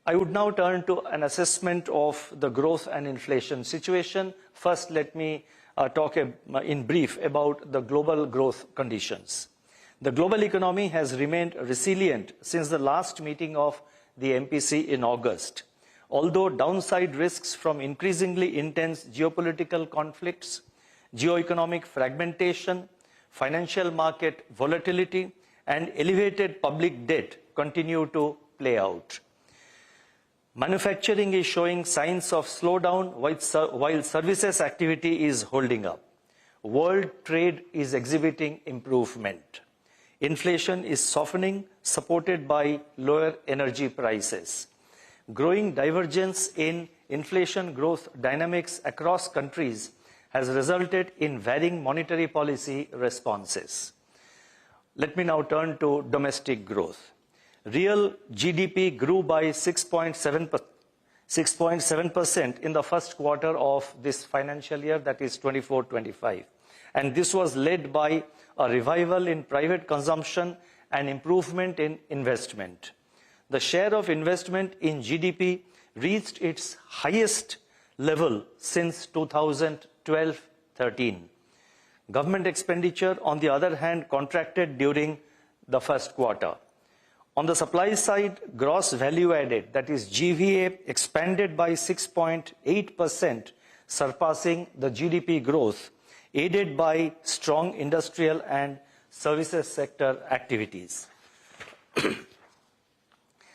I would now turn to an assessment of the growth and inflation situation. First, let me talk in brief about the global growth conditions. The global economy has remained resilient since the last meeting of the MPC in August. Although downside risks from increasingly intense geopolitical conflicts, geoeconomic fragmentation, financial market volatility, and elevated public debt continue to play out. Manufacturing is showing signs of slowdown while services activity is holding up. World trade is exhibiting improvement. Inflation is softening, supported by lower energy prices. Growing divergence in inflation growth dynamics across countries has resulted in varying monetary policy responses. Let me now turn to domestic growth. Real GDP grew by 6.7% in the first quarter of this financial year, that is 24-25. And this was led by a revival in private consumption and improvement in investment. The share of investment in GDP reached its highest level since 2012-13. Government expenditure, on the other hand, contracted during the first quarter. On the supply side, gross value added, that is GVA, expanded by 6.8%, surpassing the GDP growth, aided by strong industrial and services sector activities.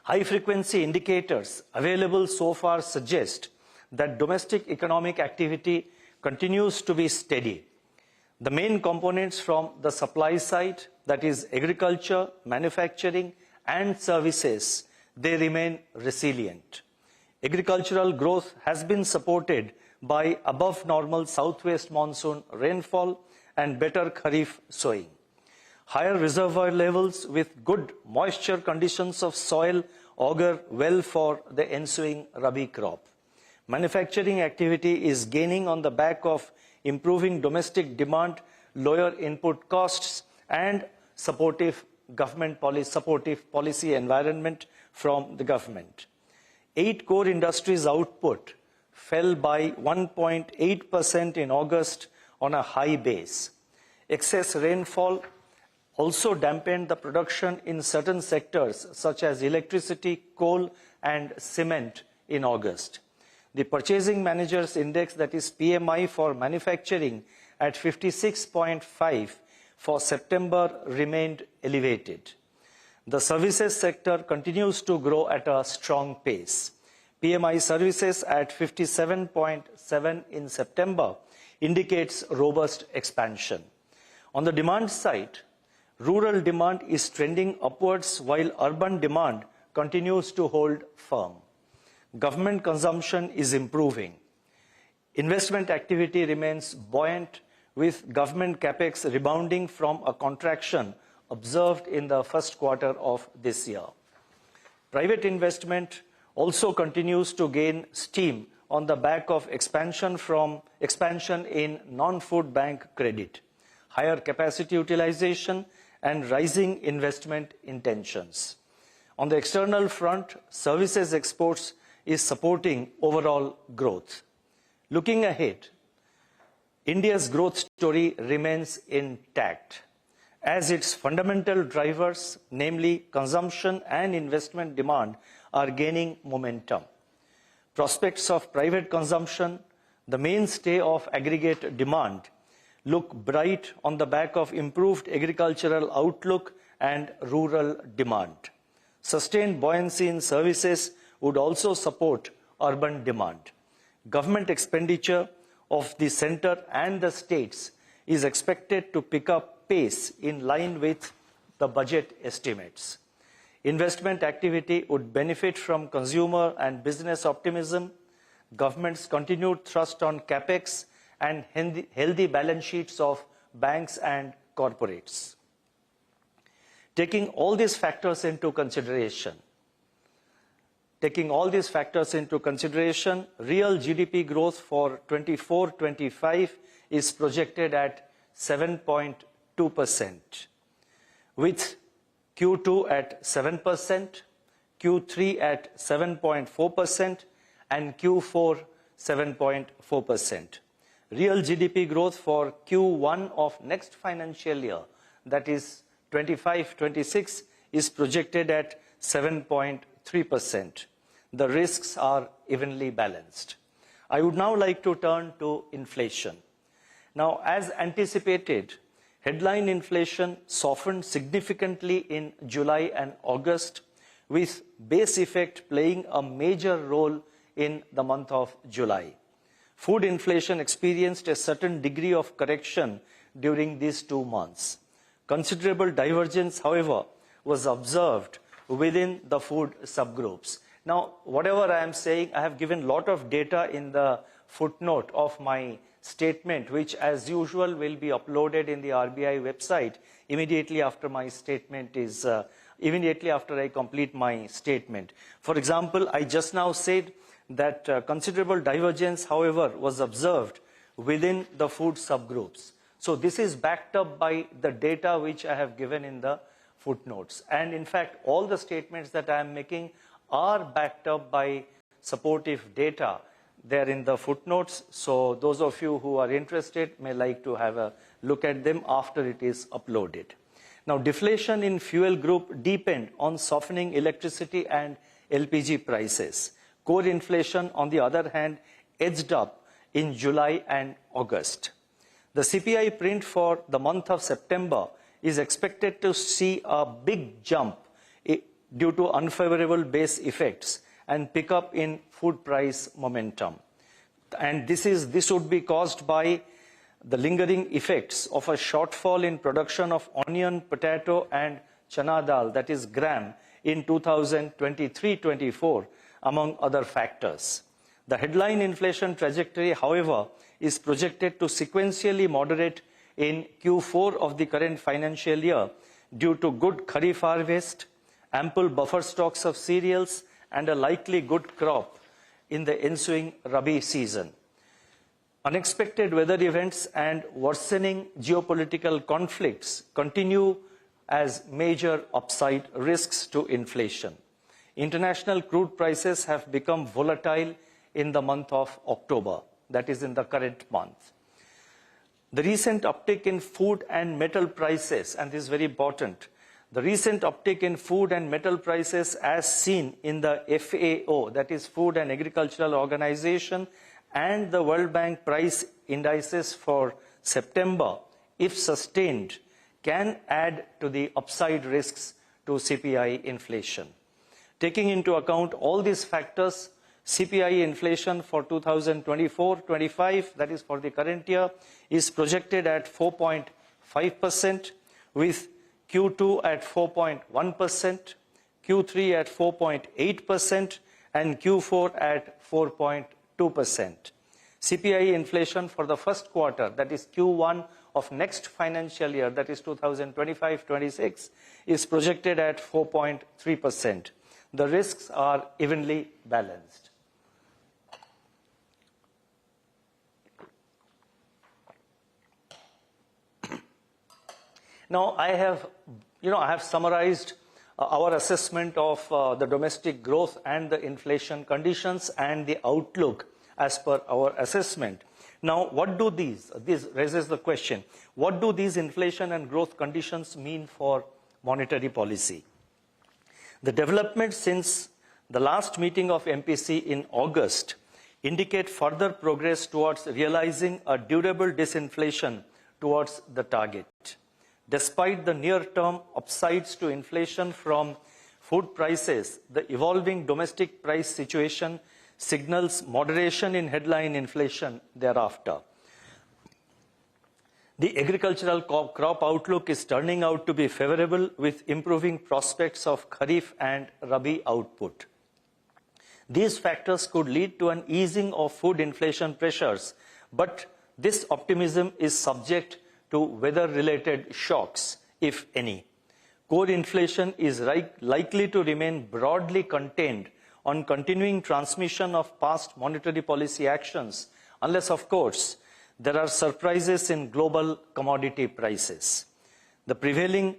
High-frequency indicators available so far suggest that domestic economic activity continues to be steady. The main components from the supply side, that is agriculture, manufacturing, and services, they remain resilient. Agricultural growth has been supported by above normal southwest monsoon rainfall and better kharif sowing. Higher reservoir levels with good moisture conditions of soil augur well for the ensuing rabi crop. Manufacturing activity is gaining on the back of improving domestic demand, lower input costs, and supportive policy environment from the government. 8 core industries output fell by 1.8% in August on a high base. Excess rainfall also dampened the production in certain sectors such as electricity, coal, and cement in August. The Purchasing Managers Index, that is PMI for manufacturing, at 56.5 for September remained elevated. The services sector continues to grow at a strong pace. PMI services at 57.7 in September indicates robust expansion. On the demand side, rural demand is trending upwards while urban demand continues to hold firm. Government consumption is improving. Investment activity remains buoyant, with government capex rebounding from a contraction observed in the first quarter of this year. Private investment also continues to gain steam on the back of expansion in non-food bank credit, higher capacity utilization, and rising investment intentions. On the external front, services exports is supporting overall growth. Looking ahead, India's growth story remains intact, as its fundamental drivers, namely consumption and investment demand, are gaining momentum. Prospects of private consumption, the mainstay of aggregate demand, look bright on the back of improved agricultural outlook and rural demand. Sustained buoyancy in services would also support urban demand. Government expenditure of the centre and the states is expected to pick up pace in line with the budget estimates. Investment activity would benefit from consumer and business optimism, government's continued thrust on capex, and healthy balance sheets of banks and corporates. Taking all these factors into consideration, real GDP growth for 24-25 is projected at 7.2%, with Q2 at 7%, Q3 at 7.4%, and Q4 7.4%. Real GDP growth for Q1 of next financial year, that is 25-26, is projected at 7.3%. The risks are evenly balanced. I would now like to turn to inflation. Now, as anticipated, headline inflation softened significantly in July and August, with base effect playing a major role in the month of July. Food inflation experienced a certain degree of correction during these 2 months. Considerable divergence, however, was observed within the food subgroups. Now, whatever I am saying, I have given a lot of data in the footnote of my statement, which as usual will be uploaded in the RBI website immediately after my statement is, immediately after I complete my statement. For example, I just now said that considerable divergence, however, was observed within the food subgroups. So this is backed up by the data which I have given in the footnotes. And in fact, all the statements that I am making are backed up by supportive data there in the footnotes. So those of you who are interested may like to have a look at them after it is uploaded. Now, deflation in fuel group deepened on softening electricity and LPG prices. Core inflation, on the other hand, edged up in July and August. The CPI print for the month of September is expected to see a big jump due to unfavorable base effects and pick up in food price momentum. And this would be caused by the lingering effects of a shortfall in production of onion, potato and chana dal, that is gram, in 2023-24, among other factors. The headline inflation trajectory, however, is projected to sequentially moderate in Q4 of the current financial year due to good kharif harvest, ample buffer stocks of cereals, and a likely good crop in the ensuing Rabi season. Unexpected weather events and worsening geopolitical conflicts continue as major upside risks to inflation. International crude prices have become volatile in the month of October, that is in the current month. The recent uptick in food and metal prices, and this is very important, the recent uptick in food and metal prices as seen in the FAO, that is Food and Agricultural Organization, and the World Bank price indices for September, if sustained, can add to the upside risks to CPI inflation. Taking into account all these factors, CPI inflation for 2024-25, that is for the current year, is projected at 4.5%, with Q2 at 4.1%, Q3 at 4.8%, and Q4 at 4.2%. CPI inflation for the first quarter, that is Q1 of next financial year, that is 2025-26, is projected at 4.3%. The risks are evenly balanced. Now, I have summarized our assessment of the domestic growth and the inflation conditions and the outlook as per our assessment. Now, what do this raises the question, what do these inflation and growth conditions mean for monetary policy? The developments since the last meeting of MPC in August indicate further progress towards realizing a durable disinflation towards the target. Despite the near-term upsides to inflation from food prices, the evolving domestic price situation signals moderation in headline inflation thereafter. The agricultural crop outlook is turning out to be favorable, with improving prospects of Kharif and Rabi output. These factors could lead to an easing of food inflation pressures, but this optimism is subject to weather-related shocks, if any. Core inflation is likely to remain broadly contained on continuing transmission of past monetary policy actions, unless, of course, there are surprises in global commodity prices. The prevailing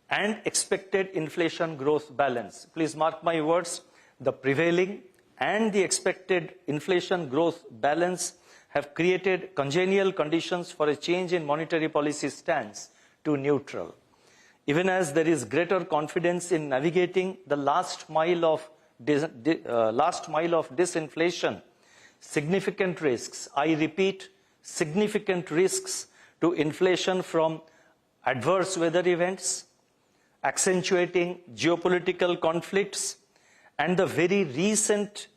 and expected inflation growth balance. Please mark my words, the prevailing and the expected inflation growth balance have created congenial conditions for a change in monetary policy stance to neutral. Even as there is greater confidence in navigating the last mile of disinflation, significant risks, I repeat, significant risks to inflation from adverse weather events, accentuating geopolitical conflicts, and the very recent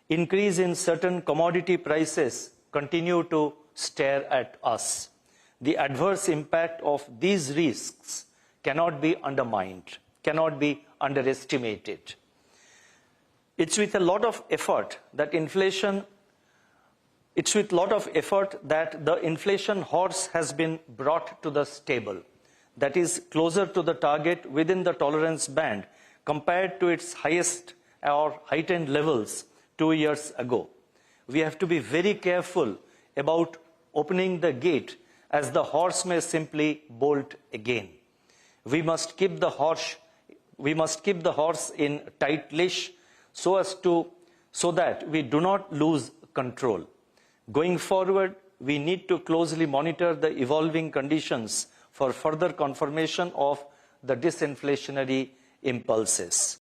increase in certain commodity prices continue to stare at us. The adverse impact of these risks cannot be undermined, cannot be underestimated. It's with a lot of effort that the inflation horse has been brought to the stable, that is closer to the target within the tolerance band compared to its highest or heightened levels 2 years ago. We have to be very careful about opening the gate, as the horse may simply bolt again. We must keep the horse in tight leash so that we do not lose control. Going forward, we need to closely monitor the evolving conditions for further confirmation of the disinflationary impulses.